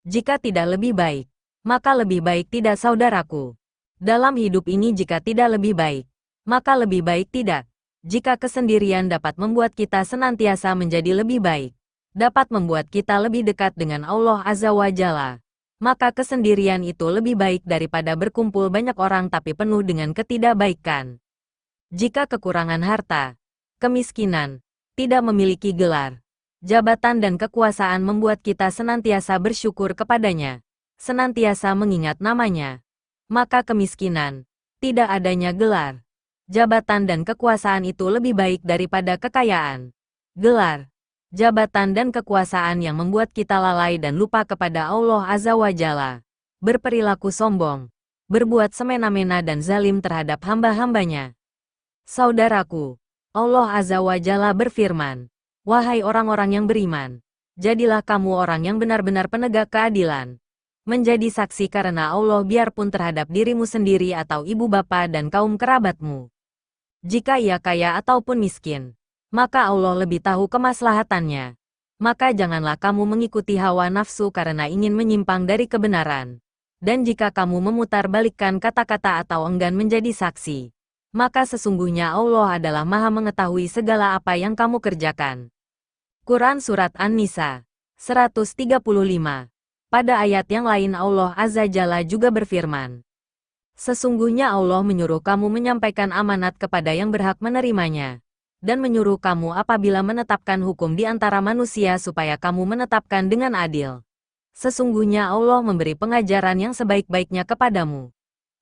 Jika tidak lebih baik, maka lebih baik tidak saudaraku. Dalam hidup ini jika tidak lebih baik, maka lebih baik tidak. Jika kesendirian dapat membuat kita senantiasa menjadi lebih baik, dapat membuat kita lebih dekat dengan Allah Azza wa Jalla, maka kesendirian itu lebih baik daripada berkumpul banyak orang tapi penuh dengan ketidakbaikan. Jika kekurangan harta, kemiskinan, tidak memiliki gelar, jabatan dan kekuasaan membuat kita senantiasa bersyukur kepadanya, senantiasa mengingat namanya, maka kemiskinan, tidak adanya gelar, jabatan dan kekuasaan itu lebih baik daripada kekayaan, gelar, jabatan dan kekuasaan yang membuat kita lalai dan lupa kepada Allah Azza wa Jalla, berperilaku sombong, berbuat semena-mena dan zalim terhadap hamba-hambanya. Saudaraku, Allah Azza wa Jalla berfirman, "Wahai orang-orang yang beriman, jadilah kamu orang yang benar-benar penegak keadilan. Menjadi saksi karena Allah biarpun terhadap dirimu sendiri atau ibu bapa dan kaum kerabatmu. Jika ia kaya ataupun miskin, maka Allah lebih tahu kemaslahatannya. Maka janganlah kamu mengikuti hawa nafsu karena ingin menyimpang dari kebenaran. Dan jika kamu memutarbalikkan kata-kata atau enggan menjadi saksi, maka sesungguhnya Allah adalah Maha mengetahui segala apa yang kamu kerjakan." Quran Surat An-Nisa 135. Pada ayat yang lain Allah Azza Jalla juga berfirman, "Sesungguhnya Allah menyuruh kamu menyampaikan amanat kepada yang berhak menerimanya, dan menyuruh kamu apabila menetapkan hukum di antara manusia supaya kamu menetapkan dengan adil. Sesungguhnya Allah memberi pengajaran yang sebaik-baiknya kepadamu.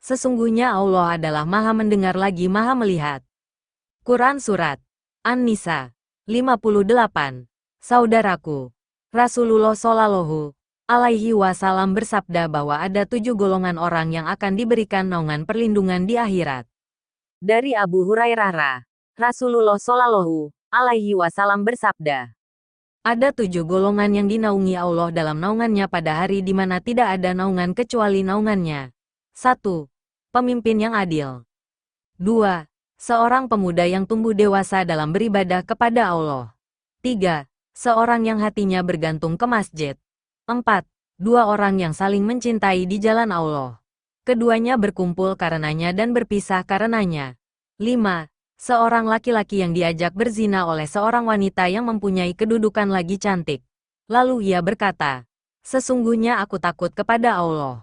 Sesungguhnya Allah adalah Maha mendengar lagi Maha melihat." Quran Surat An-Nisa 58. Saudaraku, Rasulullah Shallallahu Alaihi Wasallam bersabda bahwa ada 7 golongan orang yang akan diberikan naungan perlindungan di akhirat. Dari Abu Hurairah, Rasulullah Shallallahu Alaihi Wasallam bersabda, ada 7 golongan yang dinaungi Allah dalam naungannya pada hari di mana tidak ada naungan kecuali naungannya. 1. Pemimpin yang adil. 2. Seorang pemuda yang tumbuh dewasa dalam beribadah kepada Allah. 3. Seorang yang hatinya bergantung ke masjid. 4. 2 orang yang saling mencintai di jalan Allah. Keduanya berkumpul karenanya dan berpisah karenanya. 5. Seorang laki-laki yang diajak berzina oleh seorang wanita yang mempunyai kedudukan lagi cantik. Lalu ia berkata, "Sesungguhnya aku takut kepada Allah."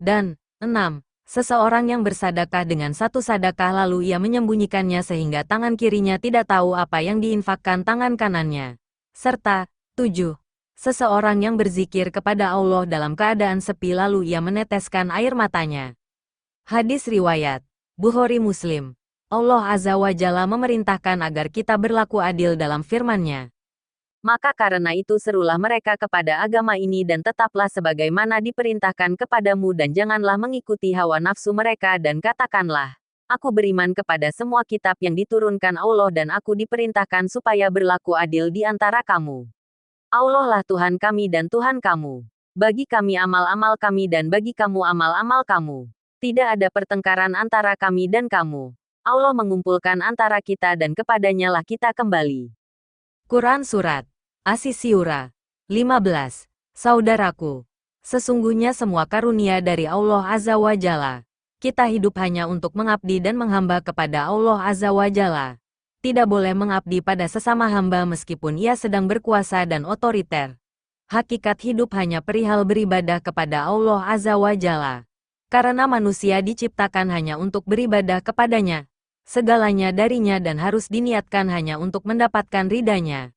Dan 6. Seseorang yang bersadakah dengan satu sadakah lalu ia menyembunyikannya sehingga tangan kirinya tidak tahu apa yang diinfakkan tangan kanannya. Serta 7. Seseorang yang berzikir kepada Allah dalam keadaan sepi lalu ia meneteskan air matanya. Hadis riwayat Bukhari Muslim. Allah Azza wa Jalla memerintahkan agar kita berlaku adil dalam firman-Nya. Maka karena itu serulah mereka kepada agama ini dan tetaplah sebagaimana diperintahkan kepadamu dan janganlah mengikuti hawa nafsu mereka dan katakanlah, aku beriman kepada semua kitab yang diturunkan Allah dan aku diperintahkan supaya berlaku adil di antara kamu. Allah lah Tuhan kami dan Tuhan kamu. Bagi kami amal-amal kami dan bagi kamu amal-amal kamu. Tidak ada pertengkaran antara kami dan kamu. Allah mengumpulkan antara kita dan kepadanya lah kita kembali. Quran Surat As-Syura 15. Saudaraku, sesungguhnya semua karunia dari Allah Azza wa Jalla. Kita hidup hanya untuk mengabdi dan menghamba kepada Allah Azza wa Jalla. Tidak boleh mengabdi pada sesama hamba meskipun ia sedang berkuasa dan otoriter. Hakikat hidup hanya perihal beribadah kepada Allah Azza wa Jalla. Karena manusia diciptakan hanya untuk beribadah kepadanya. Segalanya darinya dan harus diniatkan hanya untuk mendapatkan ridanya.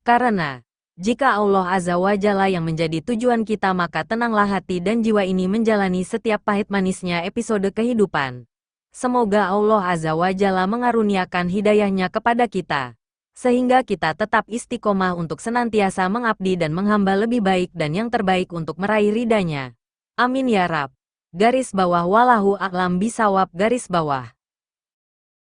Karena, jika Allah Azza wa Jalla yang menjadi tujuan kita maka tenanglah hati dan jiwa ini menjalani setiap pahit manisnya episode kehidupan. Semoga Allah Azza wa Jalla mengaruniakan hidayahnya kepada kita. Sehingga kita tetap istiqomah untuk senantiasa mengabdi dan menghamba lebih baik dan yang terbaik untuk meraih ridanya. Amin ya Rabb. Garis bawah wallahu a'lam bisawab garis bawah.